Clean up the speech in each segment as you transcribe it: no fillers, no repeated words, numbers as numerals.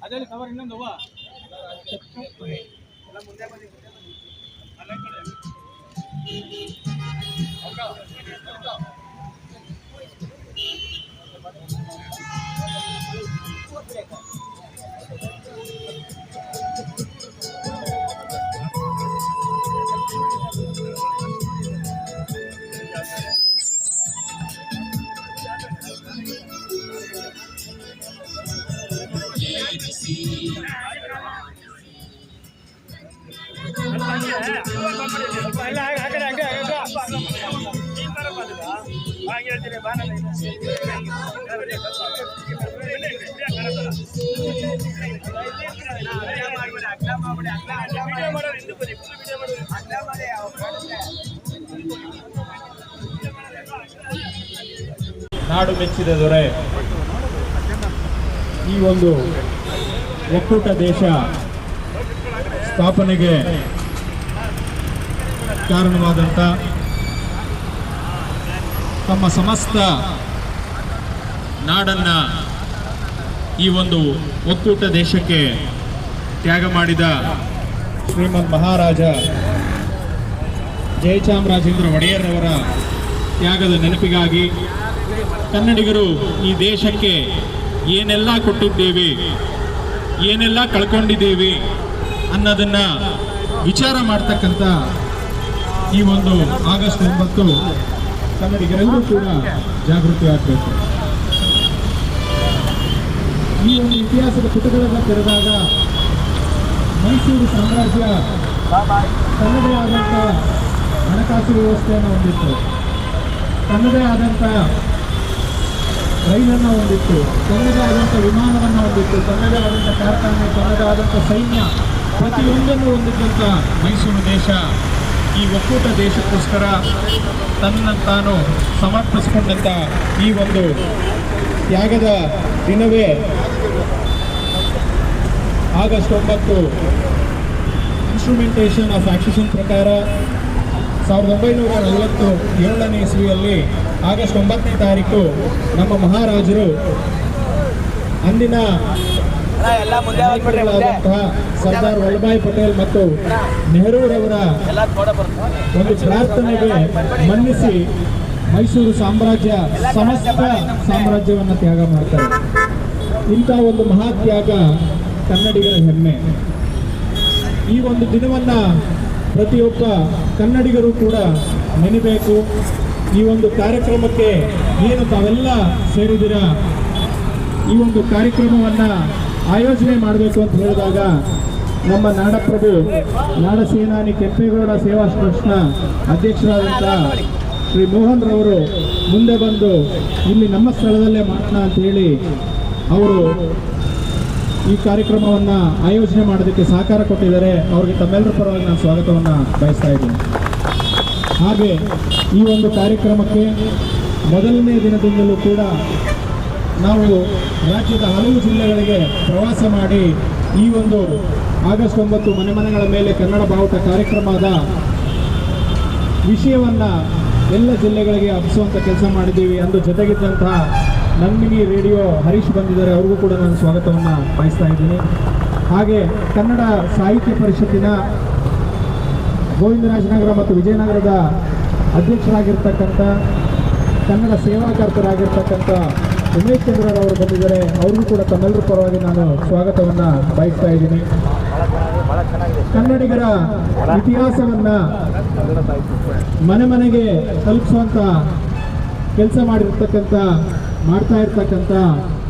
ಅದೇ ಕವರ್ ಇನ್ನೊಂದು ನಾಡು ಮೆಚ್ಚಿದ ದೊರೆ ಈ ಒಂದು ಒಕ್ಕೂಟ ದೇಶ ಸ್ಥಾಪನೆಗೆ ಕಾರಣವಾದಂಥ ತಮ್ಮ ಸಮಸ್ತ ನಾಡನ್ನ ಈ ಒಂದು ಒಕ್ಕೂಟ ದೇಶಕ್ಕೆ ತ್ಯಾಗ ಮಾಡಿದ ಶ್ರೀಮಂತ ಮಹಾರಾಜ ಜಯಚಾಮರಾಜೇಂದ್ರ ಒಡೆಯರ್ರವರ ತ್ಯಾಗದ ನೆನಪಿಗಾಗಿ ಕನ್ನಡಿಗರು ಈ ದೇಶಕ್ಕೆ ಏನೆಲ್ಲ ಕೊಟ್ಟಿದ್ದೇವೆ, ಏನೆಲ್ಲ ಕಳ್ಕೊಂಡಿದ್ದೇವೆ ಅನ್ನೋದನ್ನ ವಿಚಾರ ಮಾಡ್ತಕ್ಕಂಥ ಈ ಒಂದು ಆಗಸ್ಟ್ 9 ಕನ್ನಡಿಗರೆಲ್ಲರೂ ಕೂಡ ಜಾಗೃತಿ ಆಗಬೇಕು. ಈ ಒಂದು ಇತಿಹಾಸದ ಪುಟಗಳನ್ನು ತೆರೆದಾಗ ಮೈಸೂರು ಸಾಮ್ರಾಜ್ಯ ತನ್ನದೇ ಆದಂಥ ಹಣಕಾಸು ವ್ಯವಸ್ಥೆಯನ್ನು ಹೊಂದಿತ್ತು, ತನ್ನದೇ ಆದಂಥ ರೈಲನ್ನು ಹೊಂದಿತ್ತು, ತನ್ನದೇ ಆದಂಥ ವಿಮಾನವನ್ನು ಹೊಂದಿತ್ತು, ತನ್ನದೇ ಆದಂಥ ಕಾರ್ಖಾನೆ, ತನ್ನದೇ ಆದಂಥ ಸೈನ್ಯ, ಪ್ರತಿಯೊಂದನ್ನು ಹೊಂದಿದ್ದಂಥ ಮೈಸೂರು ದೇಶ ಈ ಒಕ್ಕೂಟ ದೇಶಕ್ಕೋಸ್ಕರ ತನ್ನನ್ನು ತಾನು ಸಮರ್ಪಿಸಿಕೊಂಡಂಥ ಈ ಒಂದು ತ್ಯಾಗದ ದಿನವೇ ಆಗಸ್ಟ್ 9. ಇನ್ಸ್ಟ್ರುಮೆಂಟೇಷನ್ ಆಫ್ ಆಕ್ಸಿಷನ್ ಪ್ರಕಾರ 1947ನೇ ಇಸ್ವಿಯಲ್ಲಿ ಆಗಸ್ಟ್ 9ನೇ ತಾರೀಕು ನಮ್ಮ ಮಹಾರಾಜರು ಅಂದಿನ ಸರ್ದಾರ್ ವಲ್ಲಭಾಯ್ ಪಟೇಲ್ ಮತ್ತು ನೆಹರೂರವರ ಒಂದು ಪ್ರಾರ್ಥನೆಗೆ ಮನ್ನಿಸಿ ಮೈಸೂರು ಸಾಮ್ರಾಜ್ಯ ಸಮಸ್ತ ಸಾಮ್ರಾಜ್ಯವನ್ನು ತ್ಯಾಗ ಮಾಡ್ತಾರೆ. ಇಂಥ ಒಂದು ಮಹಾತ್ಯಾಗ ಕನ್ನಡಿಗರ ಹೆಮ್ಮೆ. ಈ ಒಂದು ದಿನವನ್ನ ಪ್ರತಿಯೊಬ್ಬ ಕನ್ನಡಿಗರು ಕೂಡ ನೆನಬೇಕು. ಈ ಒಂದು ಕಾರ್ಯಕ್ರಮಕ್ಕೆ ಏನು ತಾವೆಲ್ಲ ಸೇರಿದಿರ, ಈ ಒಂದು ಕಾರ್ಯಕ್ರಮವನ್ನ ಆಯೋಜನೆ ಮಾಡಬೇಕು ಅಂತ ಹೇಳಿದಾಗ ನಮ್ಮ ನಾಡಪ್ರಭು ನಾಡ ಸೇನಾನಿ ಕೆಂಪೇಗೌಡ ಸೇವಾ ಟ್ರಸ್ಟ್ನ ಅಧ್ಯಕ್ಷರಾದಂಥ ಶ್ರೀ ಮೋಹನ್ ರವರು ಮುಂದೆ ಬಂದು ಇಲ್ಲಿ ನಮ್ಮ ಸ್ಥಳದಲ್ಲೇ ಮಾಡೋಣ ಅಂತ ಹೇಳಿ ಅವರು ಈ ಕಾರ್ಯಕ್ರಮವನ್ನು ಆಯೋಜನೆ ಮಾಡೋದಕ್ಕೆ ಸಹಕಾರ ಕೊಟ್ಟಿದ್ದಾರೆ. ಅವರಿಗೆ ತಮ್ಮೆಲ್ಲರ ಪರವಾಗಿ ನಾನು ಸ್ವಾಗತವನ್ನು ಬಯಸ್ತಾ ಇದ್ದೀನಿ. ಹಾಗೆ ಈ ಒಂದು ಕಾರ್ಯಕ್ರಮಕ್ಕೆ ಮೊದಲನೇ ದಿನದಿಂದಲೂ ಕೂಡ ನಾವು ರಾಜ್ಯದ ಹಲವು ಜಿಲ್ಲೆಗಳಿಗೆ ಪ್ರವಾಸ ಮಾಡಿ ಈ ಒಂದು ಆಗಸ್ಟ್ 9 ಮನೆ ಮನೆಗಳ ಮೇಲೆ ಕನ್ನಡ ಬಾವುಟ ಕಾರ್ಯಕ್ರಮದ ವಿಷಯವನ್ನು ಎಲ್ಲ ಜಿಲ್ಲೆಗಳಿಗೆ ಹಬ್ಬಿಸುವಂಥ ಕೆಲಸ ಮಾಡಿದ್ದೀವಿ. ಅಂದು ಜೊತೆಗಿದ್ದಂತಹ ನಂದಿನಿ ರೇಡಿಯೋ ಹರೀಶ್ ಬಂದಿದ್ದಾರೆ, ಅವ್ರಿಗೂ ಕೂಡ ನಾನು ಸ್ವಾಗತವನ್ನು ಬಯಸ್ತಾ ಇದ್ದೀನಿ. ಹಾಗೆ ಕನ್ನಡ ಸಾಹಿತ್ಯ ಪರಿಷತ್ತಿನ ಗೋವಿಂದರಾಜನಗರ ಮತ್ತು ವಿಜಯನಗರದ ಅಧ್ಯಕ್ಷರಾಗಿರ್ತಕ್ಕಂಥ ಕನ್ನಡ ಸೇವಾಕರ್ತರಾಗಿರ್ತಕ್ಕಂಥ ಉಮೇಶ್ ಚಂದ್ರರವರು ಬಂದಿದ್ದಾರೆ, ಅವ್ರಿಗೂ ಕೂಡ ತಮ್ಮೆಲ್ಲರ ಪರವಾಗಿ ನಾನು ಸ್ವಾಗತವನ್ನು ಬಯಸ್ತಾ ಇದ್ದೀನಿ. ಕನ್ನಡಿಗರ ಇತಿಹಾಸವನ್ನು ಮನೆ ಮನೆಗೆ ತಲುಪಿಸುವಂಥ ಕೆಲಸ ಮಾಡ್ತಾ ಇರ್ತಕ್ಕಂಥ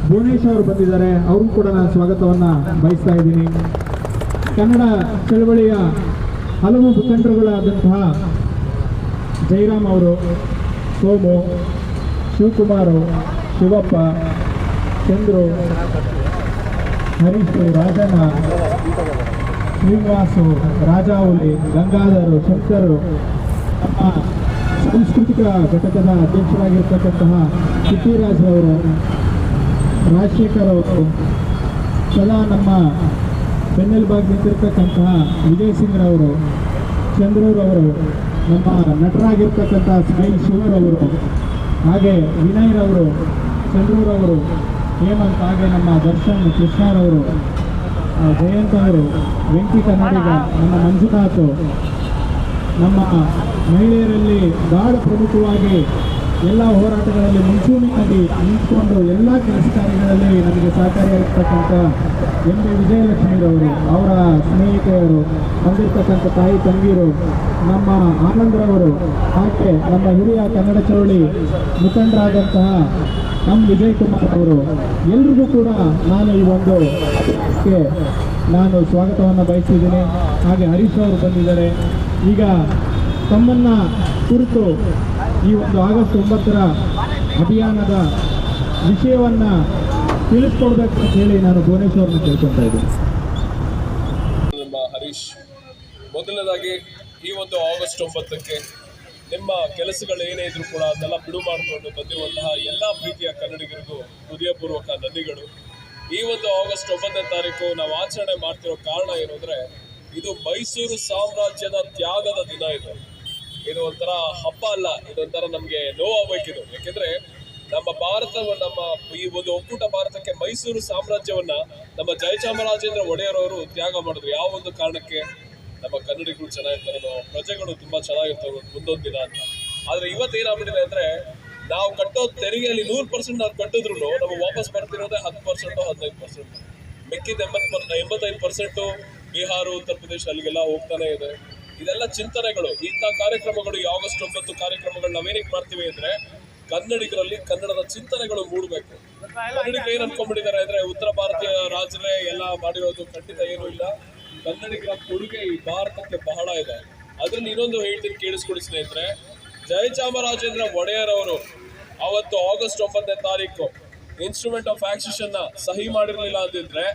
ಭುವನೇಶ್ ಅವರು ಬಂದಿದ್ದಾರೆ, ಅವ್ರಿಗೂ ಕೂಡ ನಾನು ಸ್ವಾಗತವನ್ನು ಬಯಸ್ತಾ ಇದ್ದೀನಿ. ಕನ್ನಡ ಚಳವಳಿಯ ಹಲವು ಮುಖಂಡರುಗಳಾದಂತಹ ಜಯರಾಮ್ ಅವರು, ಸೋಮು, ಶಿವಕುಮಾರು, ಶಿವಪ್ಪ, ಚಂದ್ರು, ಹರೀಶ್, ರಾಜಣ್ಣ, ಶ್ರೀನಿವಾಸು, ರಾಜಾವಲಿ, ಗಂಗಾಧರು, ಶಂಕರು, ನಮ್ಮ ಸಾಂಸ್ಕೃತಿಕ ಘಟಕದ ಅಧ್ಯಕ್ಷರಾಗಿರ್ತಕ್ಕಂತಹ ಸಿಟ್ಟಿರಾಜ್ ಅವರು, ರಾಜಶೇಖರ್ ಅವರು, ಸದಾ ನಮ್ಮ ಬೆನ್ನೆಲುಬಾಗಿ ನಿಂತಿರ್ತಕ್ಕಂತಹ ವಿಜಯ್ ಸಿಂಗ್ರವರು, ಚಂದ್ರೂರವರು, ನಮ್ಮ ನಟರಾಗಿರ್ತಕ್ಕಂಥ ಸ್ಮೈಲ್ ಶಿವರವರು, ಹಾಗೆ ವಿನಯ್ರವರು, ಚಂದ್ರೂರವರು, ಹೇಮಂತ್, ಹಾಗೆ ನಮ್ಮ ದರ್ಶನ್ ಕೃಷ್ಣರವರು, ಜಯಂತ್ ಅವರು, ವೆಂಕಿ ಕನ್ನಡಿಗ, ನಮ್ಮ ಮಂಜುನಾಥ್, ನಮ್ಮ ಮಹಿಳೆಯರಲ್ಲಿ ಗಾಢ ಪ್ರಮುಖವಾಗಿ ಎಲ್ಲ ಹೋರಾಟಗಳಲ್ಲಿ ಮುಂಚೂಣಿಯಲ್ಲಿ ನಿಂತ್ಕೊಂಡು ಎಲ್ಲ ಕೆಲಸ ಕಾರ್ಯಗಳಲ್ಲಿ ನಮಗೆ ಸಹಕಾರಿಯಾಗಿರ್ತಕ್ಕಂಥ ಎಂ ಬಿ ವಿಜಯಲಕ್ಷ್ಮೀರವರು, ಅವರ ಸ್ನೇಹಿತೆಯರು, ಬಂದಿರತಕ್ಕಂಥ ತಾಯಿ ತಂಗೀರು, ನಮ್ಮ ಆನಂದ್ರವರು, ಹಾಗೆ ನಮ್ಮ ಹಿರಿಯ ಕನ್ನಡ ಚಳವಳಿ ಮುಖಂಡರಾದಂತಹ ನಮ್ಮ ವಿಜಯ್ ಕುಮಾರ್ ಅವರು, ಎಲ್ರಿಗೂ ಕೂಡ ನಾನು ಈ ಒಂದು ನಾನು ಸ್ವಾಗತವನ್ನು ಬಯಸಿದ್ದೀನಿ. ಹಾಗೆ ಹರೀಶ್ ಅವರು ಬಂದಿದ್ದಾರೆ. ಈಗ ತಮ್ಮನ್ನ ಕುರಿತು ಈ ಒಂದು ಆಗಸ್ಟ್ 9ರ ಅಭಿಯಾನದ ವಿಷಯವನ್ನು ತಿಳಿಸ್ಕೊಡ್ಬೇಕು ಅಂತ ಹೇಳಿ ನಾನು ಭುವನೇಶ್ವರ್ನ ಕೇಳ್ಕೊತಾ ಇದ್ದೀನಿ. ನಮ್ಮ ಹರೀಶ್, ಮೊದಲನೇದಾಗಿ ಈ ಒಂದು ಆಗಸ್ಟ್ 9ಕ್ಕೆ ನಿಮ್ಮ ಕೆಲಸಗಳು ಏನೇ ಇದ್ರೂ ಕೂಡ ಅದನ್ನೆಲ್ಲ ಬಿಡು ಮಾಡಿಕೊಂಡು ಬಂದಿರುವಂತಹ ಎಲ್ಲ ಪ್ರೀತಿಯ ಕನ್ನಡಿಗರಿಗೂ ಹೃದಯಪೂರ್ವಕ ಧನ್ಯಗಳು. ಈ ಒಂದು ಆಗಸ್ಟ್ 9ನೇ ತಾರೀಕು ನಾವು ಆಚರಣೆ ಮಾಡ್ತಿರೋ ಕಾರಣ ಏನು ಅಂದರೆ, ಇದು ಮೈಸೂರು ಸಾಮ್ರಾಜ್ಯದ ತ್ಯಾಗದ ದಿನ. ಇದು ಒಂಥರ ಹಬ್ಬ ಅಲ್ಲ, ಇದೊಂಥರ ನಮಗೆ ನೋವಾಗಬೇಕಿದು. ಯಾಕೆಂದ್ರೆ ನಮ್ಮ ನಮ್ಮ ಈ ಒಂದು ಒಕ್ಕೂಟ ಭಾರತಕ್ಕೆ ಮೈಸೂರು ಸಾಮ್ರಾಜ್ಯವನ್ನ ನಮ್ಮ ಜಯಚಾಮರಾಜೇಂದ್ರ ಒಡೆಯರವರು ತ್ಯಾಗ ಮಾಡಿದ್ರು. ಯಾವ ಒಂದು ಕಾರಣಕ್ಕೆ? ನಮ್ಮ ಕನ್ನಡಿಗರು ಚೆನ್ನಾಗಿರ್ತಾರೋ, ಪ್ರಜೆಗಳು ತುಂಬಾ ಚೆನ್ನಾಗಿರ್ತಾರೋ ಮುಂದೊಂದು ದಿನ ಅಂತ. ಆದ್ರೆ ಇವತ್ತೇನಾಗ್ಬಿಟ್ಟಿದೆ ಅಂದ್ರೆ, ನಾವು ಕಟ್ಟೋ ತೆರಿಗೆಯಲ್ಲಿ 100% ನಾವು ಕಟ್ಟಿದ್ರು ನಮಗೆ ವಾಪಸ್ ಬರ್ತಿರೋದೇ 10% 15%. ಮಿಕ್ಕಿದ 85% ಬಿಹಾರ, ಉತ್ತರ ಪ್ರದೇಶ ಅಲ್ಲಿಗೆಲ್ಲ ಹೋಗ್ತಾನೆ ಇದೆ. ಇದೆಲ್ಲ ಚಿಂತನೆಗಳು. ಇಂಥ ಕಾರ್ಯಕ್ರಮಗಳು, ಈ ಆಗಸ್ಟ್ 9 ಕಾರ್ಯಕ್ರಮಗಳು ನಾವೇನಕ್ಕೆ ಮಾಡ್ತೀವಿ ಅಂದ್ರೆ, ಕನ್ನಡಿಗರಲ್ಲಿ ಕನ್ನಡದ ಚಿಂತನೆಗಳು ಮೂಡಬೇಕು. ಕನ್ನಡಿಗರು ಏನ್ ಅನ್ಕೊಂಡ್ಬಿಟ್ಟಿದ್ದಾರೆ ಅಂದ್ರೆ, ಉತ್ತರ ಭಾರತೀಯ ರಾಜರೇ ಎಲ್ಲ ಮಾಡಿರೋದು, ಖಂಡಿತ ಏನೂ ಇಲ್ಲ. ಕನ್ನಡಿಗರ ಕೊಡುಗೆ ಈ ಭಾರತಕ್ಕೆ ಬಹಳ ಇದೆ. ಅದ್ರಲ್ಲಿ ಇನ್ನೊಂದು ಹೇಳ್ತೀನಿ, ಕೇಳಿಸ್ಕೊಡಿ ಸ್ನೇಹಿತರೆ. ಜಯಚಾಮರಾಜೇಂದ್ರ ಒಡೆಯರ್ ಅವರು ಅವತ್ತು ಆಗಸ್ಟ್ 9ನೇ ತಾರೀಕು ಇನ್ಸ್ಟ್ರೂಮೆಂಟ್ ಆಫ್ ಆಕ್ಸಿಷನ್ ನ ಸಹಿ ಮಾಡಿರ್ಲಿಲ್ಲ ಅಂದಿದ್ರೆ,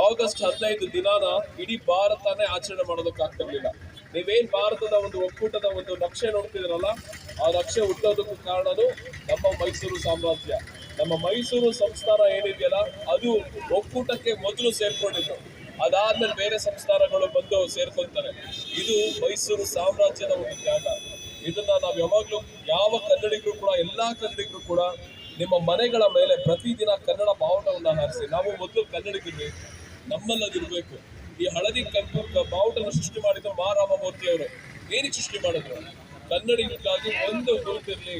ಆಗಸ್ಟ್ 15 ದಿನಾನ ಇಡೀ ಭಾರತನೇ ಆಚರಣೆ ಮಾಡೋದಕ್ಕಾಗ್ತಿರ್ಲಿಲ್ಲ. ನೀವೇನ್ ಭಾರತದ ಒಂದು ಒಕ್ಕೂಟದ ಒಂದು ನಕ್ಷೆ ನೋಡ್ತಿದ್ರಲ್ಲ, ಆ ನಕ್ಷೆ ಹುಟ್ಟೋದಕ್ಕೂ ಕಾರಣನು ನಮ್ಮ ಮೈಸೂರು ಸಾಮ್ರಾಜ್ಯ. ನಮ್ಮ ಮೈಸೂರು ಸಂಸ್ಥಾನ ಏನಿದೆಯಲ್ಲ, ಅದು ಒಕ್ಕೂಟಕ್ಕೆ ಮೊದಲು ಸೇರ್ಕೊಂಡಿದ್ದು. ಅದಾದ್ಮೇಲೆ ಬೇರೆ ಸಂಸ್ಥಾನಗಳು ಬಂದು ಸೇರ್ಕೊಂತಾರೆ. ಇದು ಮೈಸೂರು ಸಾಮ್ರಾಜ್ಯದ ಒಂದು ತ್ಯಾಗ. ಇದನ್ನ ನಾವು ಯಾವಾಗ್ಲೂ ಯಾವ ಕನ್ನಡಿಗರು ಕೂಡ, ಎಲ್ಲಾ ಕನ್ನಡಿಗರು ಕೂಡ ನಿಮ್ಮ ಮನೆಗಳ ಮೇಲೆ ಪ್ರತಿದಿನ ಕನ್ನಡ ಬಾವುಟವನ್ನು ಹಾರಿಸಿ. ನಾವು ಮೊದಲು ಕನ್ನಡಿಗರಿಗೆ ನಮ್ಮಲ್ಲದಿರ್ಬೇಕು. ಈ ಹಳದಿ ಬಾವುಟನ್ನು ಸೃಷ್ಟಿ ಮಾಡಿದ್ರು ಮಹಾರಾಮಮೂರ್ತಿ ಅವರು. ಏನಕ್ಕೆ ಸೃಷ್ಟಿ ಮಾಡಿದ್ರು? ಕನ್ನಡಿಗರಿಗಾಗಿ ಒಂದು ಗುರುತಿರ್ಲಿ.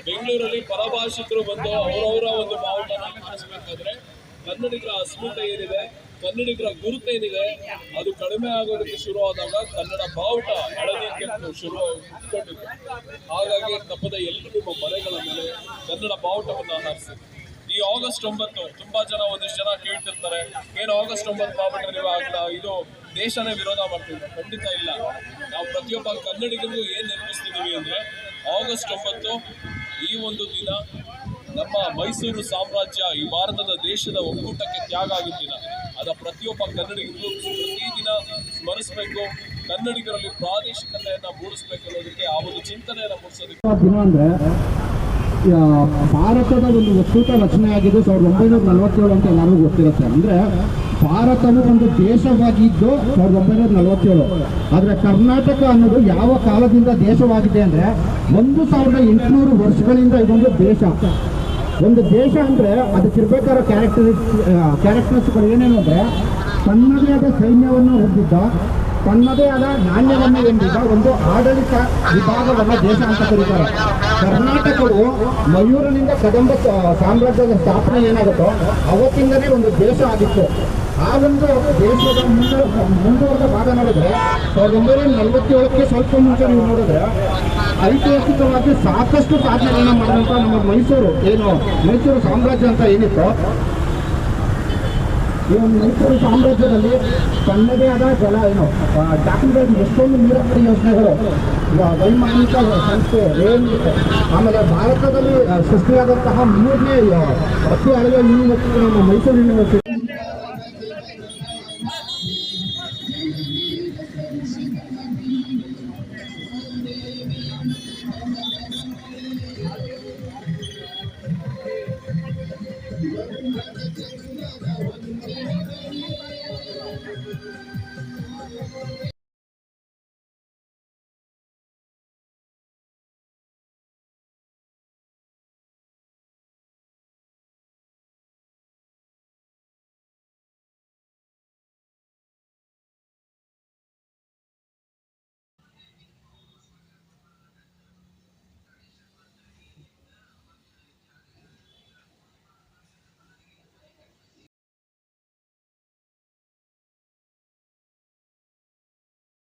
ಬೆಂಗಳೂರಲ್ಲಿ ಪರಭಾಷಿಕರು ಬಂದು ಅವರವರ ಒಂದು ಬಾವುಟನ ಹಾರಿಸಬೇಕಾದ್ರೆ ಕನ್ನಡಿಗರ ಅಸ್ಮಿತೆ ಏನಿದೆ, ಕನ್ನಡಿಗರ ಗುರುತೇನಿದೆ, ಅದು ಕಡಿಮೆ ಆಗೋದಕ್ಕೆ ಶುರುವಾದಾಗ ಕನ್ನಡ ಬಾವುಟ ಹಳದಿ ಕೆಂಪು ಶುರುವಾಗಿತ್ತು. ಹಾಗಾಗಿ ತಪ್ಪದೆ ಎಲ್ಲರೂ ನಿಮ್ಮ ಮನೆಗಳ ಮೇಲೆ ಕನ್ನಡ ಬಾವುಟವನ್ನು ಹಾರಿಸಿ. ಈ ಆಗಸ್ಟ್ 9 ತುಂಬಾ ಜನ, ಒಂದಿಷ್ಟು ಜನ ಕೇಳ್ತಿರ್ತಾರೆ, ಏನು ಆಗಸ್ಟ್ 9 ಮಾಡ್ಬಿಟ್ರೆ ನೀವು ಆಗಲ್ಲ, ಇದು ದೇಶನೇ ವಿರೋಧ ಮಾಡ್ತಿದ್ರು. ಖಂಡಿತ ಇಲ್ಲ. ನಾವು ಪ್ರತಿಯೊಬ್ಬ ಕನ್ನಡಿಗರಿಗೂ ಏನ್ ನೆನಪಿಸ್ತಿದೀವಿ ಅಂದ್ರೆ, ಆಗಸ್ಟ್ 9 ಈ ಒಂದು ದಿನ ನಮ್ಮ ಮೈಸೂರು ಸಾಮ್ರಾಜ್ಯ, ಈ ಭಾರತದ ದೇಶದ ಒಕ್ಕೂಟಕ್ಕೆ ತ್ಯಾಗ ಆಗಿದ್ದ ದಿನ. ಅದ ಪ್ರತಿಯೊಬ್ಬ ಕನ್ನಡಿಗರಿಗೂ ಪ್ರತಿದಿನ ಸ್ಮರಿಸಬೇಕು. ಕನ್ನಡಿಗರಲ್ಲಿ ಪ್ರಾದೇಶಿಕತೆಯನ್ನ ಮೂಡಿಸ್ಬೇಕು ಅನ್ನೋದಕ್ಕೆ, ಆ ಒಂದು ಚಿಂತನೆಯನ್ನ ಮೂಡಿಸೋದಕ್ಕೆ ದಿನ ಅಂದ್ರೆ ಭಾರತದ ಒಂದು ಒಕ್ಕೂಟ ರಚನೆ ಆಗಿದ್ದು 1947 ಅಂತ ಎಲ್ಲರಿಗೂ ಗೊತ್ತಿರುತ್ತೆ. ಅಂದ್ರೆ ಭಾರತವು ಒಂದು ದೇಶವಾಗಿದ್ದು 1947. ಆದ್ರೆ ಕರ್ನಾಟಕ ಅನ್ನೋದು ಯಾವ ಕಾಲದಿಂದ ದೇಶವಾಗಿದೆ ಅಂದ್ರೆ, 1800 ವರ್ಷಗಳಿಂದ ಇದೊಂದು ದೇಶ. ಒಂದು ದೇಶ ಅಂದ್ರೆ ಅದಕ್ಕಿರ್ಬೇಕಾದ ಕ್ಯಾರೆಕ್ಟರಿಸ್ಟಿಕ್ಗಳು ಏನೇನು ಅಂದ್ರೆ, ತನ್ನದೇ ಆದ ಸೈನ್ಯವನ್ನು ಹೊಂದಿದ್ದ, ತನ್ನದೇ ಆದ ನಾಣ್ಯವನ್ನು ಹೊಂದಿದ್ದ ಒಂದು ಆಡಳಿತ ವಿಭಾಗವನ್ನ ದೇಶ ಅಂತ ಕರೀತಾರೆ. ಕರ್ನಾಟಕವು ಮಯೂರನಿಂದ ಕದಂಬ ಸಾಮ್ರಾಜ್ಯದ ಸ್ಥಾಪನೆ ಏನಾಗುತ್ತೋ ಅವತ್ತಿಂದನೇ ಒಂದು ದೇಶ ಆಗಿತ್ತು. ಆ ಒಂದು ದೇಶದ ಮುಂದುವರೆದ ಭಾಗ ನೋಡಿದ್ರೆ 1947ಕ್ಕೆ ಸ್ವಲ್ಪ ಮುಂಚೆ ನೀವು ನೋಡಿದ್ರೆ, ಐತಿಹಾಸಿಕವಾಗಿ ಸಾಕಷ್ಟು ಸಾಧನೆಗಳನ್ನ ಮಾಡಿದಂಥ ನಮ್ಮ ಮೈಸೂರು ಸಾಮ್ರಾಜ್ಯ ಅಂತ ಏನಿತ್ತು, ಈ ಒಂದು ಮೈಸೂರು ಸಾಮ್ರಾಜ್ಯದಲ್ಲಿ ತನ್ನದೇ ಆದ ಡಾಕ್ಯುಮೆಂಟ್ ಎಷ್ಟೊಂದು ನೀರಾವರಿ ಯೋಜನೆಗಳು, ವೈಮಾನಿಕ ಸಂಸ್ಥೆ, ಆಮೇಲೆ ಭಾರತದಲ್ಲಿ ಸೃಷ್ಟಿಯಾದಂತಹ 3ನೇ ಅತಿ ಹಳೆಯ ಯೂನಿವರ್ಸಿಟಿ ನಮ್ಮ ಮೈಸೂರು ಯೂನಿವರ್ಸಿಟಿ.